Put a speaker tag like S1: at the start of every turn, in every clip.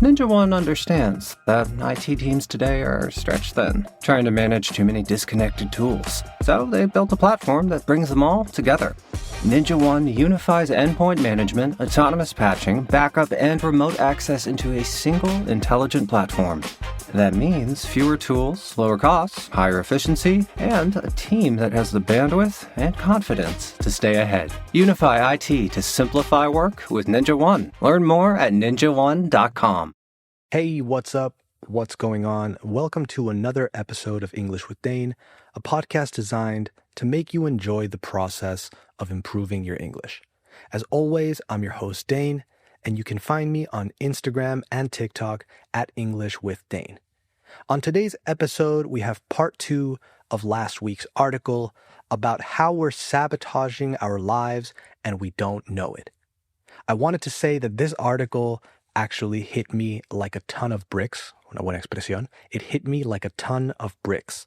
S1: Ninja One understands that IT teams today are stretched thin, trying to manage too many disconnected tools. So they built a platform that brings them all together. Ninja One unifies endpoint management, autonomous patching, backup, and remote access into a single intelligent platform. That means fewer tools, lower costs, higher efficiency, and a team that has the bandwidth and confidence to stay ahead. Unify IT to simplify work with Ninja One. Learn more at ninjaone.com.
S2: Hey, what's up? What's going on? Welcome to another episode of English with Dane, a podcast designed to make you enjoy the process of improving your English. As always, I'm your host, Dane, and you can find me on Instagram and TikTok at English with Dane. On today's episode, we have part 2 of last week's article about how we're sabotaging our lives and we don't know it. I wanted to say that this article actually hit me like a ton of bricks. Una buena expresión. It hit me like a ton of bricks.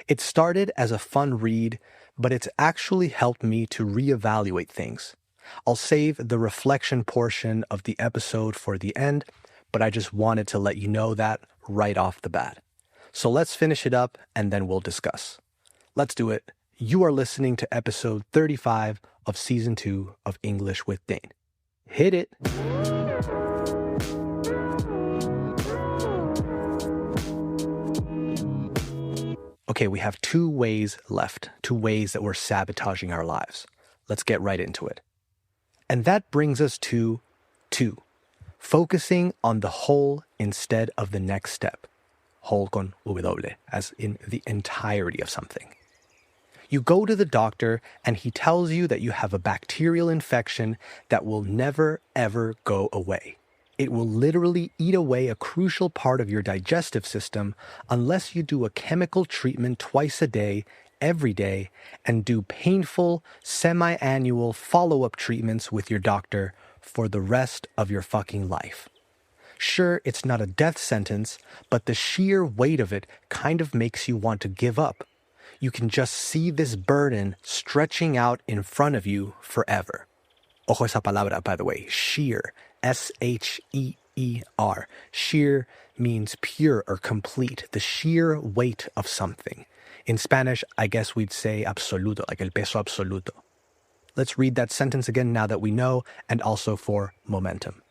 S2: It started as a fun read, but it's actually helped me to reevaluate things. I'll save the reflection portion of the episode for the end, but I just wanted to let you know that right off the bat. So let's finish it up and then we'll discuss. Let's do it. You are listening to episode 35 of season 2 of English with Dane. Hit it. Okay, we have 2 ways left, 2 ways that we're sabotaging our lives. Let's get right into it. And that brings us to 2, focusing on the whole instead of the next step. Whole con W, as in the entirety of something. You go to the doctor and he tells you that you have a bacterial infection that will never, ever go away. It will literally eat away a crucial part of your digestive system unless you do a chemical treatment twice a day, every day, and do painful, semi-annual follow-up treatments with your doctor for the rest of your fucking life. Sure, it's not a death sentence, but the sheer weight of it kind of makes you want to give up. You can just see this burden stretching out in front of you forever. Ojo esa palabra, by the way, sheer, S-H-E-E-R. Sheer means pure or complete, the sheer weight of something. In Spanish, I guess we'd say absoluto, like el peso absoluto. Let's read that sentence again now that we know, and also for momentum.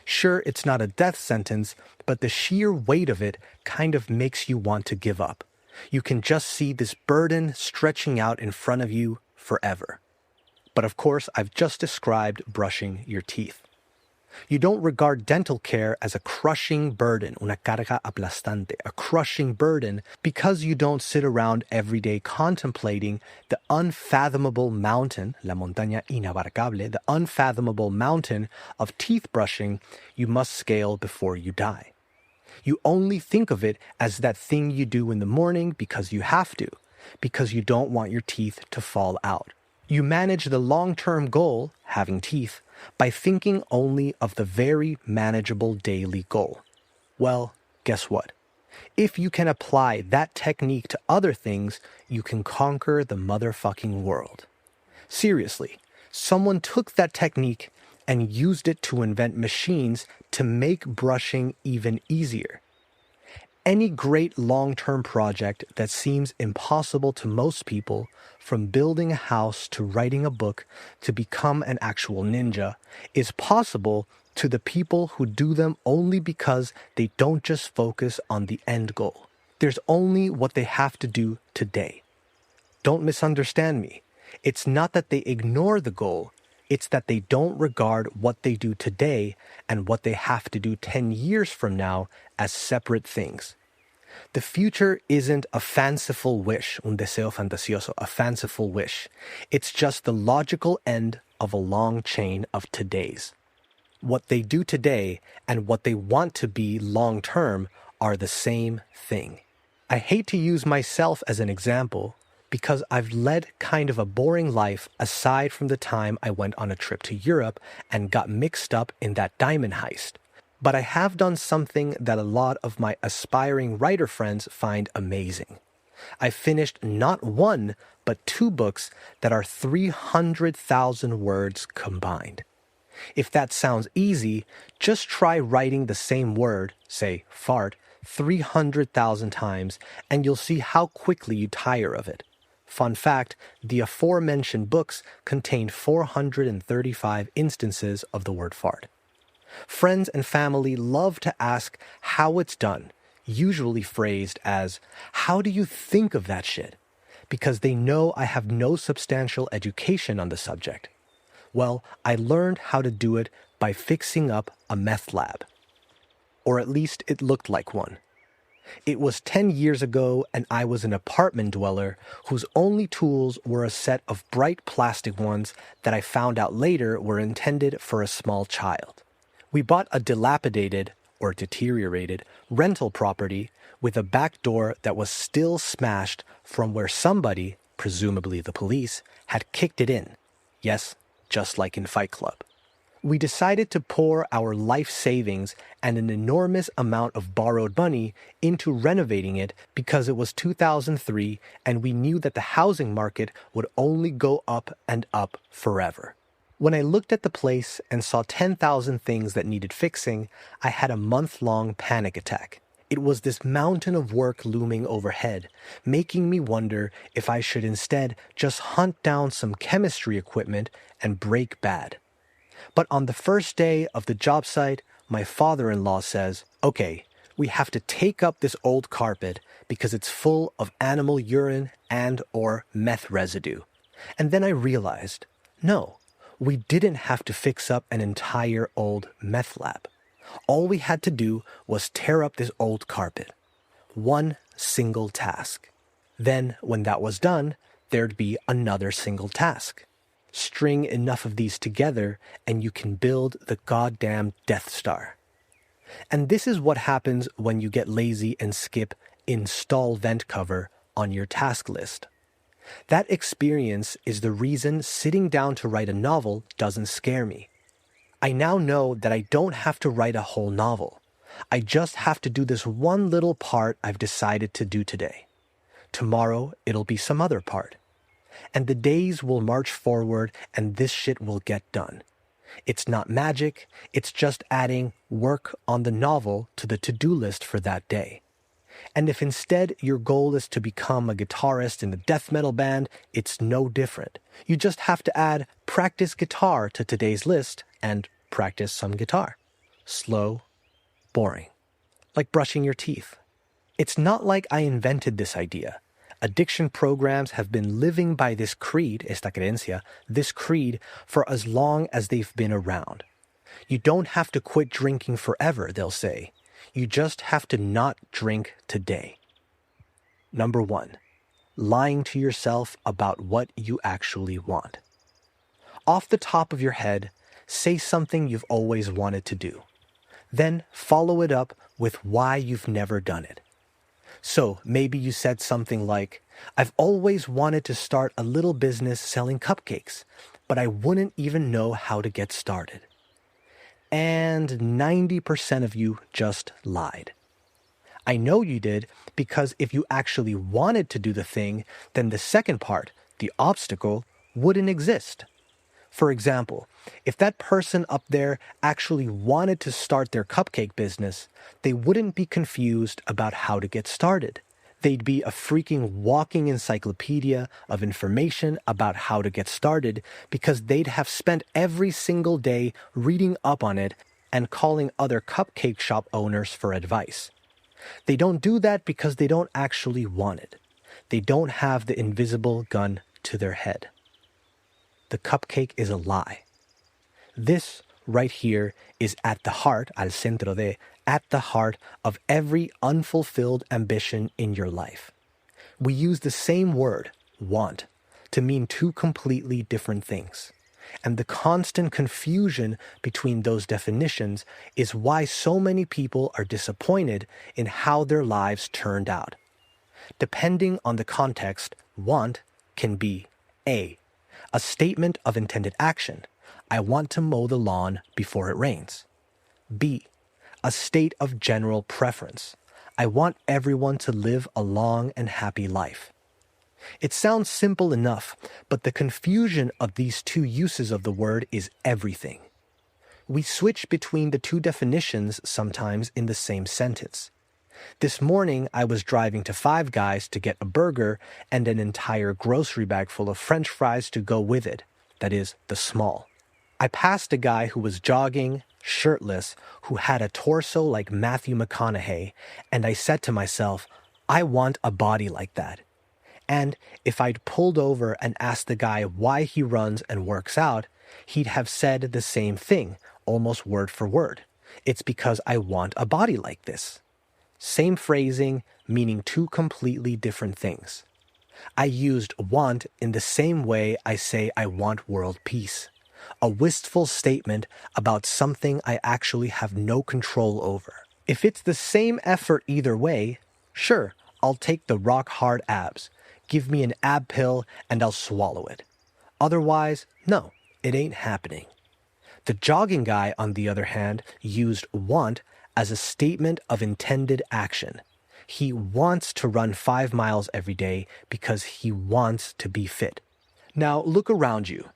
S2: Sure, it's not a death sentence, but the sheer weight of it kind of makes you want to give up. You can just see this burden stretching out in front of you forever. But of course, I've just described brushing your teeth. You don't regard dental care as a crushing burden, una carga aplastante, a crushing burden, because you don't sit around every day contemplating the unfathomable mountain, la montaña inabarcable, the unfathomable mountain of teeth brushing you must scale before you die. You only think of it as that thing you do in the morning because you have to, because you don't want your teeth to fall out. You manage the long-term goal, having teeth, by thinking only of the very manageable daily goal. Well, guess what? If you can apply that technique to other things, you can conquer the motherfucking world. Seriously, someone took that technique and used it to invent machines to make brushing even easier. Any great long-term project that seems impossible to most people, from building a house to writing a book to become an actual ninja, is possible to the people who do them only because they don't just focus on the end goal. There's only what they have to do today. Don't misunderstand me. It's not that they ignore the goal. It's that they don't regard what they do today and what they have to do 10 years from now as separate things. The future isn't a fanciful wish, un deseo fantasioso, a fanciful wish. It's just the logical end of a long chain of todays. What they do today and what they want to be long-term are the same thing. I hate to use myself as an example, because I've led kind of a boring life aside from the time I went on a trip to Europe and got mixed up in that diamond heist. But I have done something that a lot of my aspiring writer friends find amazing. I finished not 1, but 2 books that are 300,000 words combined. If that sounds easy, just try writing the same word, say fart, 300,000 times, and you'll see how quickly you tire of it. Fun fact, the aforementioned books contained 435 instances of the word fart. Friends and family love to ask how it's done, usually phrased as, "How do you think of that shit?" because they know I have no substantial education on the subject. Well, I learned how to do it by fixing up a meth lab. Or at least it looked like one. It was 10 years ago, and I was an apartment dweller whose only tools were a set of bright plastic ones that I found out later were intended for a small child. We bought a dilapidated, or deteriorated, rental property with a back door that was still smashed from where somebody, presumably the police, had kicked it in. Yes, just like in Fight Club. We decided to pour our life savings and an enormous amount of borrowed money into renovating it because it was 2003 and we knew that the housing market would only go up and up forever. When I looked at the place and saw 10,000 things that needed fixing, I had a month-long panic attack. It was this mountain of work looming overhead, making me wonder if I should instead just hunt down some chemistry equipment and break bad. But on the first day of the job site, my father-in-law says, "Okay, we have to take up this old carpet because it's full of animal urine and or meth residue." And then I realized, no, we didn't have to fix up an entire old meth lab. All we had to do was tear up this old carpet. One single task. Then, when that was done, there'd be another single task. String enough of these together and you can build the goddamn Death Star. And this is what happens when you get lazy and skip install vent cover on your task list. That experience is the reason sitting down to write a novel doesn't scare me. I now know that I don't have to write a whole novel. I just have to do this one little part I've decided to do today. Tomorrow, it'll be some other part. And the days will march forward and this shit will get done. It's not magic, it's just adding work on the novel to the to-do list for that day. And if instead your goal is to become a guitarist in a death metal band, it's no different. You just have to add practice guitar to today's list and practice some guitar. Slow, boring. Like brushing your teeth. It's not like I invented this idea. Addiction programs have been living by this creed, esta creencia, this creed, for as long as they've been around. You don't have to quit drinking forever, they'll say. You just have to not drink today. Number 1, lying to yourself about what you actually want. Off the top of your head, say something you've always wanted to do. Then follow it up with why you've never done it. So maybe you said something like, "I've always wanted to start a little business selling cupcakes, but I wouldn't even know how to get started." And 90% of you just lied. I know you did because if you actually wanted to do the thing, then the second part, the obstacle, wouldn't exist. For example, if that person up there actually wanted to start their cupcake business, they wouldn't be confused about how to get started. They'd be a freaking walking encyclopedia of information about how to get started because they'd have spent every single day reading up on it and calling other cupcake shop owners for advice. They don't do that because they don't actually want it. They don't have the invisible gun to their head. The cupcake is a lie. This right here is at the heart, al centro de, at the heart of every unfulfilled ambition in your life. We use the same word, want, to mean two completely different things. And the constant confusion between those definitions is why so many people are disappointed in how their lives turned out. Depending on the context, want can be a statement of intended action. I want to mow the lawn before it rains. B, a state of general preference. I want everyone to live a long and happy life. It sounds simple enough, but the confusion of these two uses of the word is everything. We switch between the two definitions sometimes in the same sentence. This morning, I was driving to Five Guys to get a burger and an entire grocery bag full of French fries to go with it. That is, the small. I passed a guy who was jogging, shirtless, who had a torso like Matthew McConaughey, and I said to myself, I want a body like that. And if I'd pulled over and asked the guy why he runs and works out, he'd have said the same thing, almost word for word. It's because I want a body like this. Same phrasing, meaning two completely different things. I used want in the same way I say I want world peace. A wistful statement about something I actually have no control over. If it's the same effort either way, sure, I'll take the rock-hard abs. Give me an ab pill and I'll swallow it. Otherwise, no, it ain't happening. The jogging guy, on the other hand, used want as a statement of intended action. He wants to run 5 miles every day because he wants to be fit. Now look around you.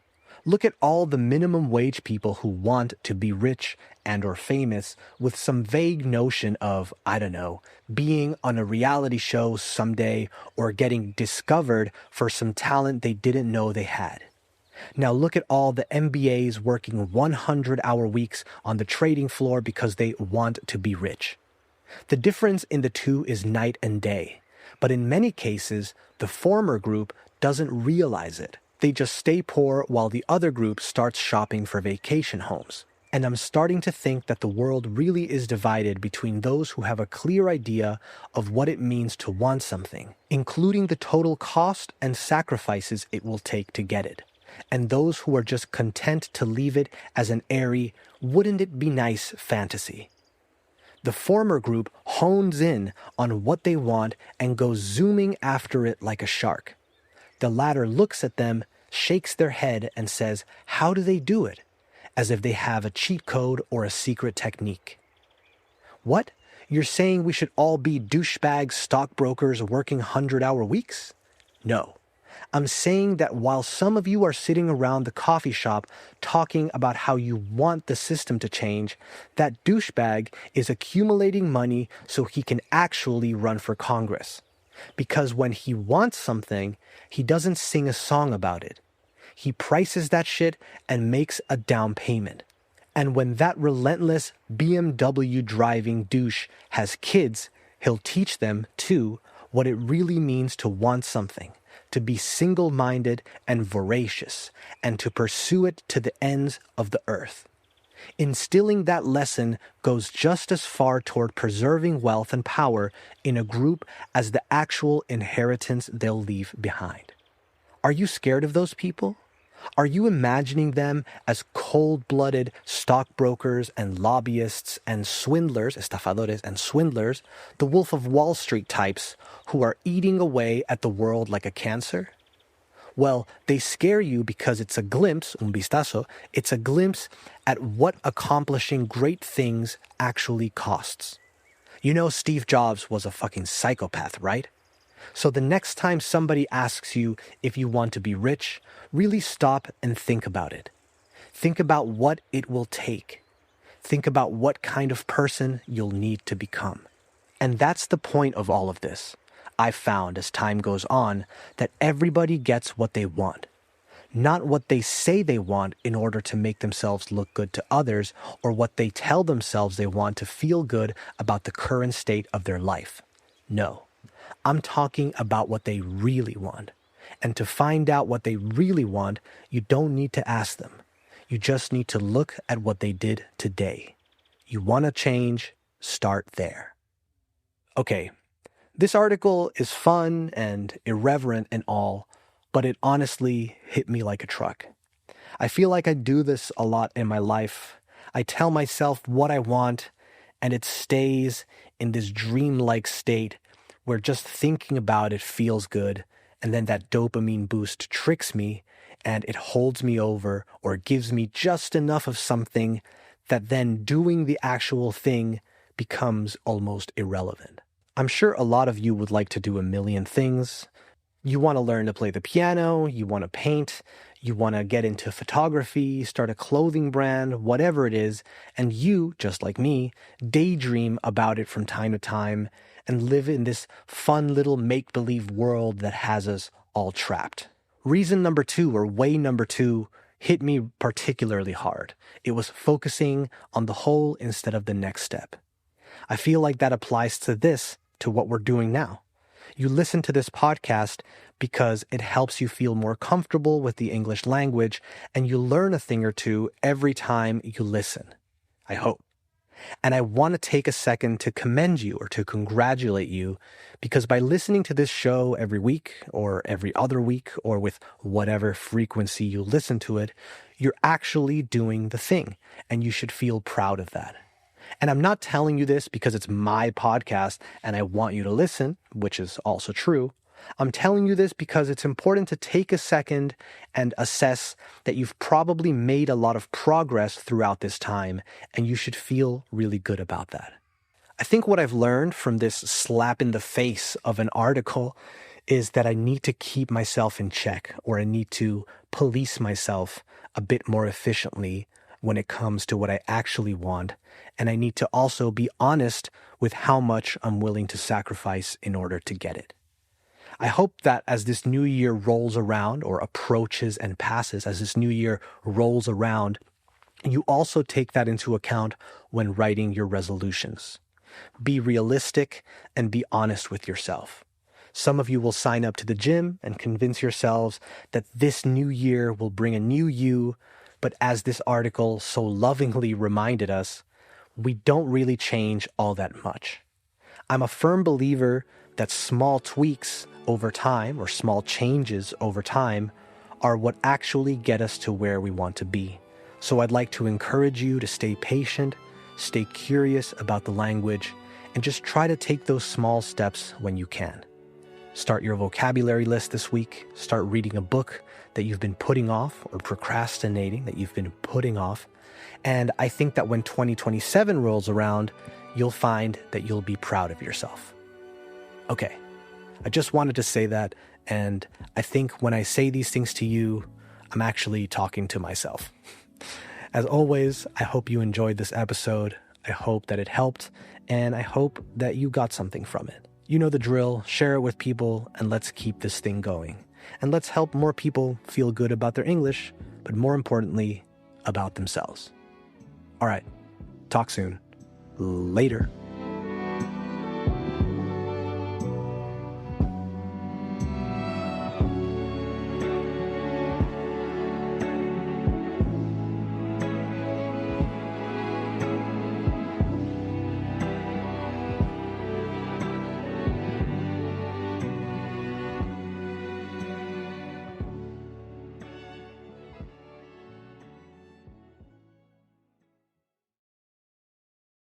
S2: Look at all the minimum wage people who want to be rich and or famous with some vague notion of, I don't know, being on a reality show someday or getting discovered for some talent they didn't know they had. Now look at all the MBAs working 100-hour weeks on the trading floor because they want to be rich. The difference in the two is night and day, but in many cases, the former group doesn't realize it. They just stay poor while the other group starts shopping for vacation homes. And I'm starting to think that the world really is divided between those who have a clear idea of what it means to want something, including the total cost and sacrifices it will take to get it, and those who are just content to leave it as an airy, wouldn't it be nice fantasy. The former group hones in on what they want and goes zooming after it like a shark. The latter looks at them, shakes their head, and says, how do they do it? As if they have a cheat code or a secret technique. What? You're saying we should all be douchebag stockbrokers working 100-hour weeks? No. I'm saying that while some of you are sitting around the coffee shop talking about how you want the system to change, that douchebag is accumulating money so he can actually run for Congress. Because when he wants something, he doesn't sing a song about it. He prices that shit and makes a down payment. And when that relentless BMW driving douche has kids, he'll teach them, too, what it really means to want something, to be single-minded and voracious, and to pursue it to the ends of the earth. Instilling that lesson goes just as far toward preserving wealth and power in a group as the actual inheritance they'll leave behind. Are you scared of those people? Are you imagining them as cold-blooded stockbrokers and lobbyists and swindlers, estafadores and swindlers, the Wolf of Wall Street types who are eating away at the world like a cancer? Well, they scare you because it's a glimpse, un vistazo, it's a glimpse at what accomplishing great things actually costs. You know Steve Jobs was a fucking psychopath, right? So the next time somebody asks you if you want to be rich, really stop and think about it. Think about what it will take. Think about what kind of person you'll need to become. And that's the point of all of this. I've found as time goes on that everybody gets what they want. Not what they say they want in order to make themselves look good to others or what they tell themselves they want to feel good about the current state of their life. No. I'm talking about what they really want. And to find out what they really want, you don't need to ask them. You just need to look at what they did today. You want to change, start there. Okay, this article is fun and irreverent and all, but it honestly hit me like a truck. I feel like I do this a lot in my life. I tell myself what I want, and it stays in this dreamlike state where just thinking about it feels good, and then that dopamine boost tricks me, and it holds me over or gives me just enough of something that then doing the actual thing becomes almost irrelevant. I'm sure a lot of you would like to do a million things. You want to learn to play the piano, you want to paint, you want to get into photography, start a clothing brand, whatever it is, and you, just like me, daydream about it from time to time and live in this fun little make-believe world that has us all trapped. Reason number 2, or way number 2, hit me particularly hard. It was focusing on the whole instead of the next step. I feel like that applies to what we're doing now. You listen to this podcast because it helps you feel more comfortable with the English language, and you learn a thing or two every time you listen. I hope. And I want to take a second to commend you or to congratulate you, because by listening to this show every week or every other week or with whatever frequency you listen to it, you're actually doing the thing, and you should feel proud of that. And I'm not telling you this because it's my podcast and I want you to listen, which is also true. I'm telling you this because it's important to take a second and assess that you've probably made a lot of progress throughout this time, and you should feel really good about that. I think what I've learned from this slap in the face of an article is that I need to keep myself in check, or I need to police myself a bit more efficiently when it comes to what I actually want, and I need to also be honest with how much I'm willing to sacrifice in order to get it. I hope that as this new year rolls around, or approaches and passes, as this new year rolls around, you also take that into account when writing your resolutions. Be realistic and be honest with yourself. Some of you will sign up to the gym and convince yourselves that this new year will bring a new you, but as this article so lovingly reminded us, we don't really change all that much. I'm a firm believer that small tweaks over time, or small changes over time, are what actually get us to where we want to be. So I'd like to encourage you to stay patient, stay curious about the language, and just try to take those small steps when you can. Start your vocabulary list this week. Start reading a book that you've been putting off, or procrastinating that you've been putting off. And I think that when 2027 rolls around, you'll find that you'll be proud of yourself. Okay, I just wanted to say that, and I think when I say these things to you, I'm actually talking to myself. As always, I hope you enjoyed this episode. I hope that it helped, and I hope that you got something from it. You know the drill. Share it with people, and let's keep this thing going. And let's help more people feel good about their English, but more importantly, about themselves. All right, talk soon. Later.